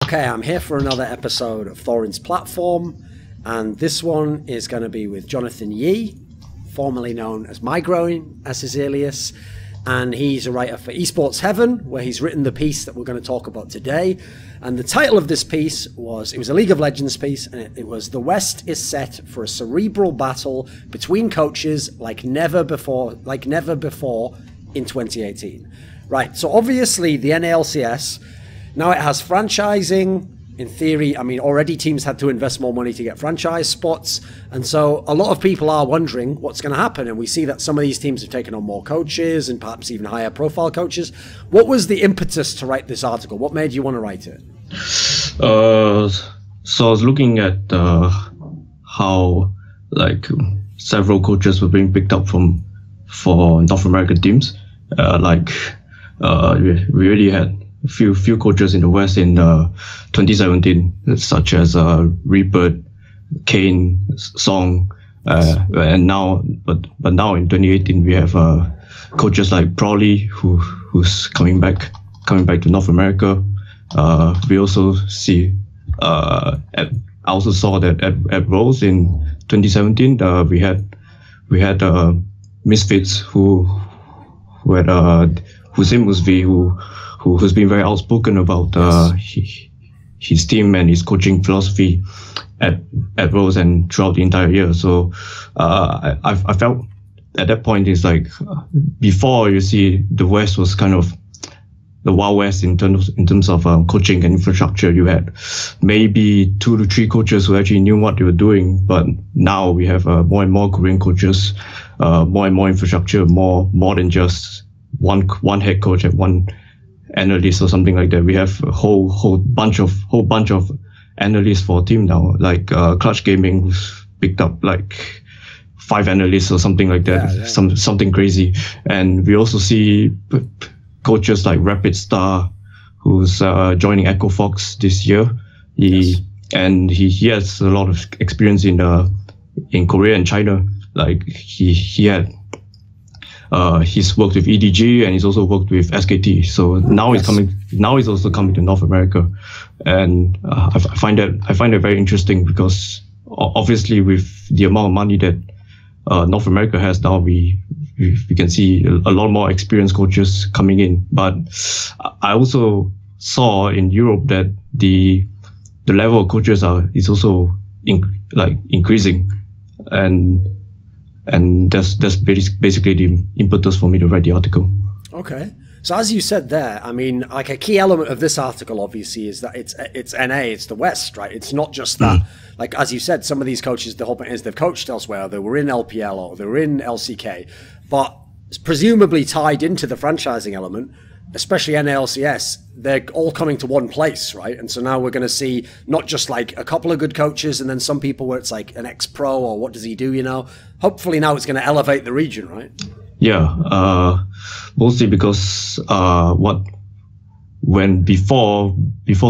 Okay, I'm here for another episode of Thorin's Platform, and this one is going to be with Jonathan Yee, formerly known as Migraine, as his alias, and he's a writer for EsportsHeaven, where he's written the piece that we're going to talk about today. And the title of this piece was, it was a League of Legends piece, and it was "The West is set for a cerebral battle between coaches like never before in 2018." Right, so obviously the NA LCS, now it has franchising. In theory, I mean, already teams had to invest more money to get franchise spots. And so a lot of people are wondering what's going to happen. And we see that some of these teams have taken on more coaches and perhaps even higher profile coaches. What was the impetus to write this article? What made you want to write it? So I was looking at how several coaches were being picked up for North American teams. We already had few coaches in the West in 2017, such as Reaper, Kane, Song, and now now in 2018 we have coaches like Prowley who's coming back to North America. We also see I also saw that at Rose in 2017 we had Misfits who had Hussein Musvi who's been very outspoken about his team and his coaching philosophy at Rose and throughout the entire year. So I felt at that point it's like before, you see, the West was kind of the Wild West in terms of coaching and infrastructure. You had maybe 2 to 3 coaches who actually knew what they were doing, but now we have more and more Korean coaches, more and more infrastructure, more than just one head coach and one analyst or something like that. We have a whole bunch of analysts for a team now, like Clutch Gaming, who's picked up like 5 analysts or something like that. Yeah. Something crazy. And we also see coaches like Rapid Star, who's joining Echo Fox this year. He has a lot of experience in Korea and China. Like he had he's worked with EDG and he's also worked with SKT. So now he's also coming to North America, and I find that very interesting, because obviously with the amount of money that North America has now, we can see a lot more experienced coaches coming in. But I also saw in Europe that the level of coaches is also increasing, and that's basically the impetus for me to write the article. Okay. So as you said there, I mean, like a key element of this article obviously is that it's NA, it's the West, right? It's not just that. Like, as you said, some of these coaches, the whole point is they've coached elsewhere, they were in LPL or they were in LCK, but presumably tied into the franchising element, especially NA LCS, they're all coming to one place, right? And so now we're going to see not just like a couple of good coaches and then some people where it's like an ex-pro or what does he do, you know? Hopefully now it's going to elevate the region, right? Yeah, mostly because before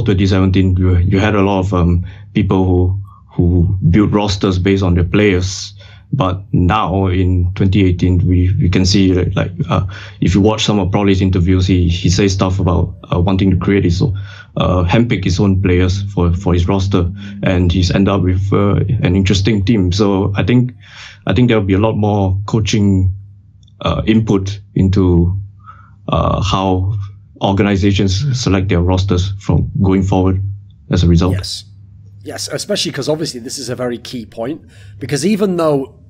2017, you had a lot of people who built rosters based on their players. But now in 2018, we can see if you watch some of Prowley's interviews, he says stuff about wanting to create handpick his own players for his roster, and he's ended up with an interesting team. So I think there'll be a lot more coaching input into how organizations select their rosters from going forward as a result. Yes, especially because obviously this is a very key point, because even though,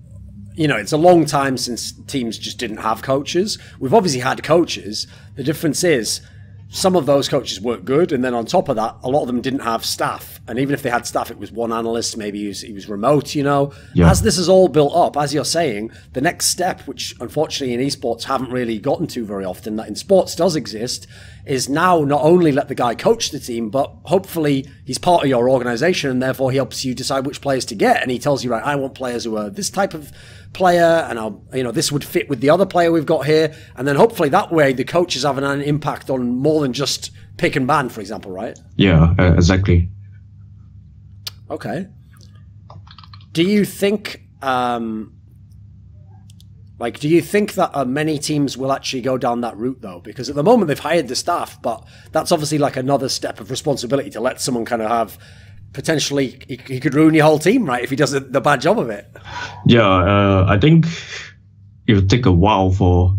you know, it's a long time since teams just didn't have coaches, we've obviously had coaches. The difference is some of those coaches worked good, and then on top of that, a lot of them didn't have staff. And even if they had staff, it was one analyst, maybe he was remote, you know. Yeah. As this is all built up, as you're saying, the next step, which unfortunately in esports haven't really gotten to very often, that in sports does exist, is now not only let the guy coach the team, but hopefully he's part of your organization and therefore he helps you decide which players to get. And he tells you, right, I want players who are this type of player, and this would fit with the other player we've got here. And then hopefully that way the coach is having an impact on more than just pick and ban, for example, right? Yeah, exactly. Okay. Do you think Like, do you think that many teams will actually go down that route, though? Because at the moment they've hired the staff, but that's obviously like another step of responsibility to let someone kind of have potentially he could ruin your whole team, right? If he does the bad job of it. Yeah, I think it would take a while for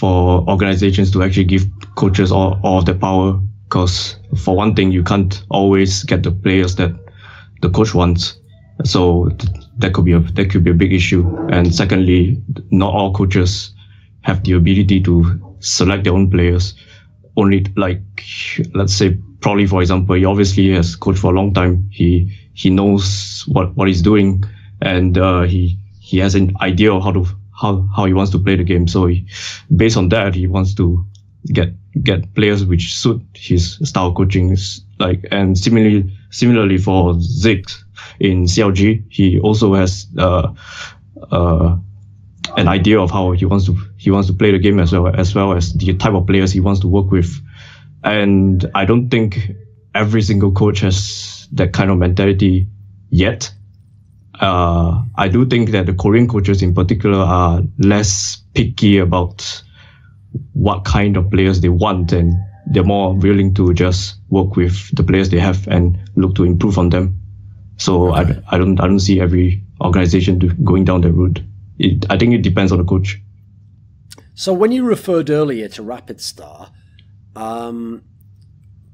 organizations to actually give coaches all of the power. Because for one thing, you can't always get the players that the coach wants. So that could be a big issue. And secondly, not all coaches have the ability to select their own players. Only, like, let's say, probably for example, he obviously has coached for a long time. He knows what he's doing, and he has an idea of how he wants to play the game. So based on that, he wants to get players which suit his style of coaching. Like, and similarly for Ziggs in CLG, he also has an idea of how he wants to play the game, as well as the type of players he wants to work with. And I don't think every single coach has that kind of mentality yet. I do think that the Korean coaches in particular are less picky about what kind of players they want, and they're more willing to just work with the players they have and look to improve on them. So okay. I don't see every organization going down that route. I think it depends on the coach. So when you referred earlier to Rapid Star,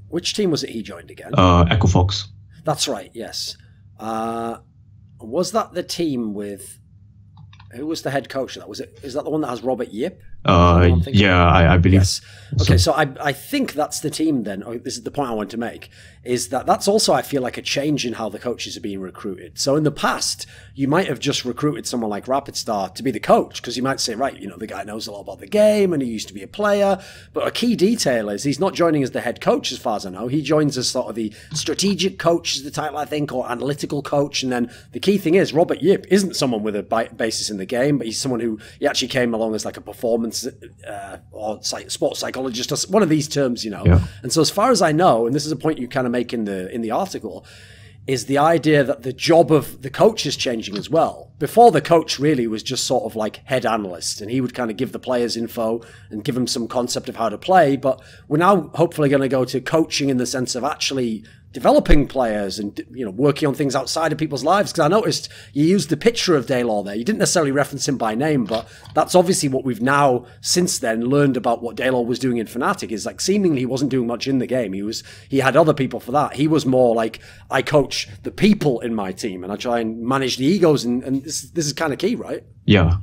which team was it he joined again? Echo Fox. That's right. Yes. Was that the team with? Who was the head coach? Is that the one that has Robert Yip? Yeah, I believe. Yes. Okay, so I think that's the team then. Oh, this is the point I want to make, is that's also, I feel like, a change in how the coaches are being recruited. So in the past, you might have just recruited someone like Rapid Star to be the coach, because you might say, right, the guy knows a lot about the game and he used to be a player. But a key detail is he's not joining as the head coach, as far as I know. He joins as sort of the strategic coach, is the title, I think, or analytical coach. And then the key thing is Robert Yip isn't someone with a basis in the game, but he's someone who he actually came along as like a performance or sports psychologist, or one of these terms, Yeah. And so as far as I know, and this is a point you kind of make in the article, is the idea that the job of the coach is changing as well. Before, the coach really was just sort of like head analyst, and he would kind of give the players info and give them some concept of how to play. But we're now hopefully going to go to coaching in the sense of actually developing players and working on things outside of people's lives. Because I noticed you used the picture of Daylor there. You didn't necessarily reference him by name, but that's obviously what we've now since then learned about what Daylor was doing in Fnatic. Is like seemingly he wasn't doing much in the game. He had other people for that. He was more like, I coach the people in my team and I try and manage the egos, and this is kind of key, right? Yeah.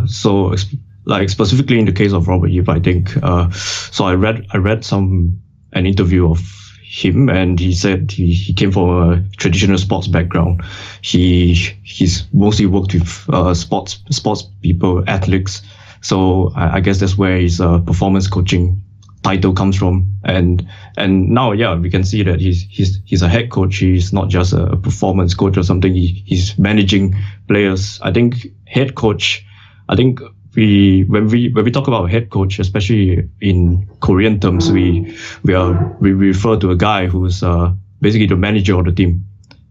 So like specifically in the case of Robert Yip, I think so I read an interview of him, and he said he came from a traditional sports background. He's mostly worked with sports people, athletes. So I guess that's where his performance coaching title comes from. And now, yeah, we can see that he's a head coach. He's not just a performance coach or something. He's managing players. I think head coach. I think when we talk about head coach, especially in Korean terms, we refer to a guy who's basically the manager of the team.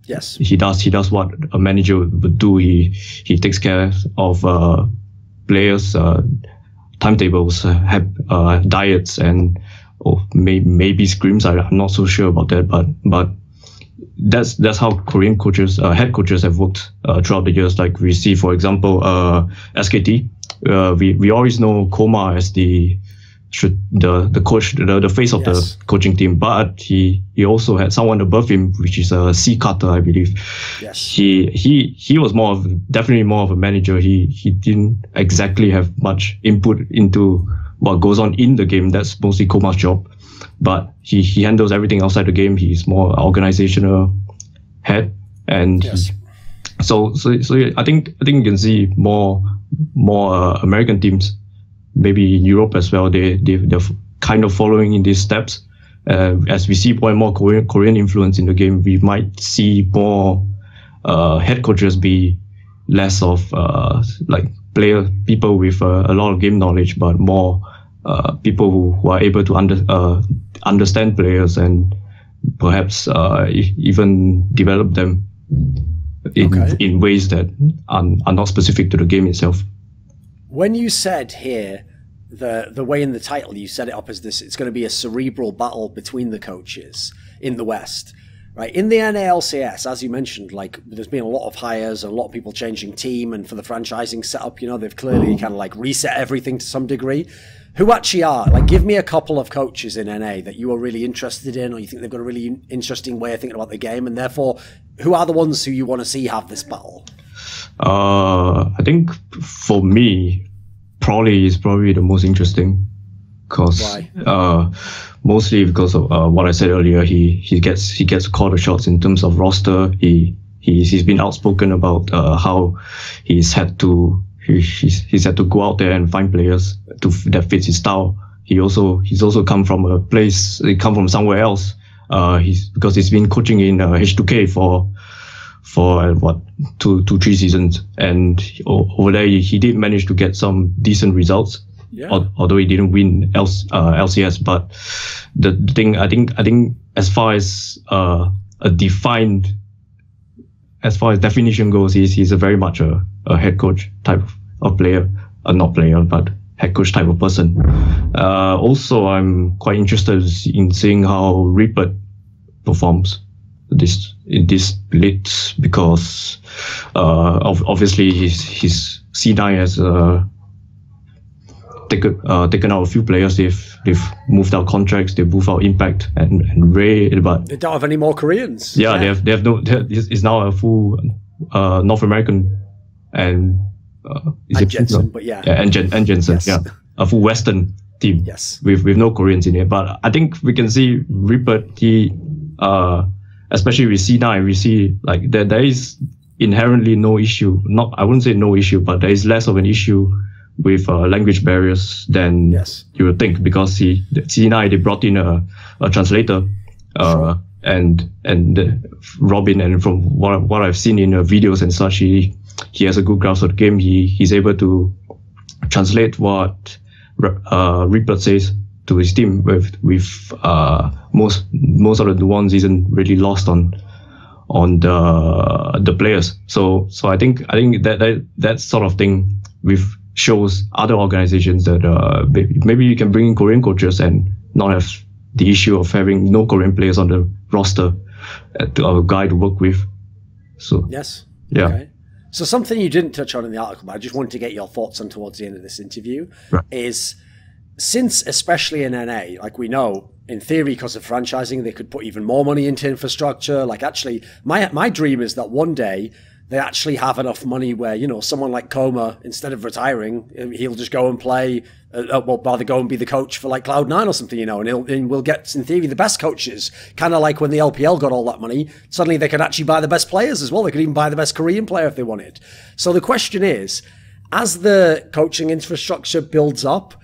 Yes, he does what a manager would do. He takes care of players, timetables, diets, and maybe scrims. I'm not so sure about that, but that's how Korean coaches, head coaches, have worked throughout the years. Like we see, for example, SKT. We always know Koma as the coach, the face of the coaching team, but he also had someone above him, which is C. Carter, I believe. Yes. He was definitely more of a manager. He didn't exactly have much input into what goes on in the game. That's mostly Koma's job, but he handles everything outside the game. He's more organizational head, and yes. So I think you can see more American teams, maybe in Europe as well. They're kind of following in these steps. As we see more and more Korean influence in the game, we might see more head coaches be less of like people with a lot of game knowledge, but more people who are able to understand players and perhaps even develop them in ways that are not specific to the game itself. When you said here, the way in the title, you set it up as this, it's going to be a cerebral battle between the coaches in the West. Right, in the NA LCS, as you mentioned, like there's been a lot of hires, a lot of people changing team, and for the franchising setup, you know, they've clearly kind of like reset everything to some degree. Who actually are, like, give me a couple of coaches in NA that you are really interested in, or you think they've got a really interesting way of thinking about the game, and therefore, who are the ones who you want to see have this battle? I think for me, Prolly is probably the most interesting, because mostly because of what I said earlier. He gets to call the shots in terms of roster. He's been outspoken about how he's had to go out there and find players that fits his style. He's also come from a place. He come from somewhere else. Because he's been coaching in H2K for 2-3 seasons, and over there he did manage to get some decent results. Yeah. Although he didn't win LCS, but the thing I think as far as definition goes, he's a very much a head coach type of player, not player, but head coach type of person. Also, I'm quite interested in seeing how Rupert performs in this split, because obviously his C9 has taken out a few players. They've moved out contracts, they've moved out Impact and Ray, but they don't have any more Koreans. Yeah, they have no. It's now a full North American and Jensen, but yeah, and Jensen, yes. Yeah, a full Western team. Yes, with no Koreans in it. But I think we can see Rupert. Especially with C9, we see like there is inherently no issue. I wouldn't say no issue, but there is less of an issue with language barriers than you would think, because C9 they brought in a translator, sure. and Robin, and from what I've seen in videos and such, he has a good grasp of the game. He's able to translate what Rupert says to his team with most of the nuance isn't really lost on the players. So I think that sort of thing shows other organizations that maybe you can bring in Korean coaches and not have the issue of having no Korean players on the roster to a guy to work with. So yes, yeah. Okay. So something you didn't touch on in the article, but I just wanted to get your thoughts on towards the end of this interview, is since, especially in NA, like we know, in theory, because of franchising, they could put even more money into infrastructure. Like actually, my dream is that one day they actually have enough money where, you know, someone like Coma, instead of retiring, he'll just go and play, rather go and be the coach for like Cloud9 or something, you know, and we'll get, in theory, the best coaches. Kind of like when the LPL got all that money, suddenly they could actually buy the best players as well. They could even buy the best Korean player if they wanted. So the question is, as the coaching infrastructure builds up,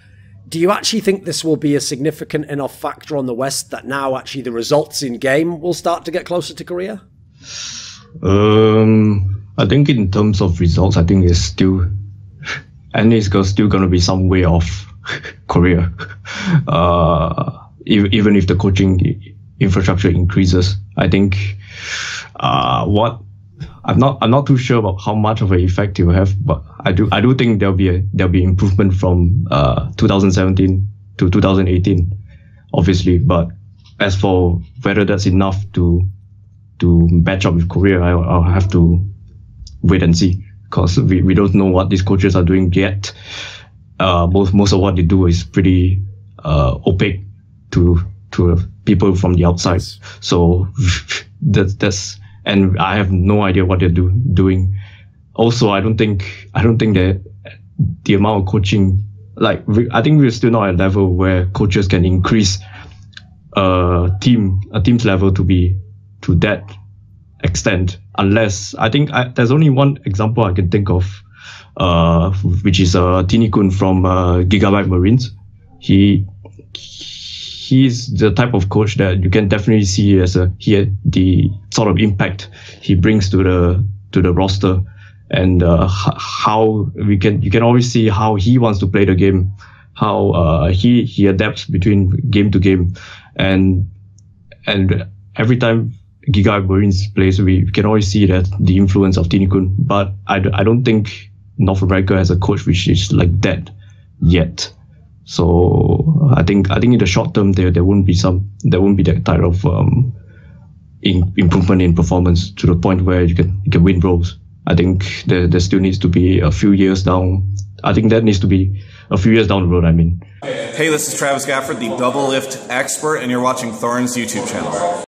do you actually think this will be a significant enough factor on the West that now actually the results in game will start to get closer to Korea? I think in terms of results, I think it's still going to be some way off Korea. Even if the coaching infrastructure increases, I think I'm not too sure about how much of an effect it will have, but I do think there'll be improvement from 2017 to 2018, obviously. But as for whether that's enough to match up with Korea, I'll have to wait and see, because we don't know what these coaches are doing yet. Most of what they do is pretty opaque to people from the outside. So that's and I have no idea what they're doing. Also, I don't think that the amount of coaching, like I think we're still not at a level where coaches can increase a team's level to that extent, unless there's only one example I can think of, which is Tini Kun from Gigabyte Marines. He's the type of coach that you can definitely see as the sort of impact he brings to the roster, and how you can always see how he wants to play the game, how he adapts between game to game, and every time Gigabyte Marines plays, we can always see that the influence of Tini Kun. But I don't think North America has a coach which is like that yet. So I think in the short term there won't be that type of improvement in performance to the point where you can win roles. I think there still needs to be a few years down. I think that needs to be a few years down the road. I mean. Hey, this is Travis Gafford, the double lift expert, and you're watching Thorin's YouTube channel.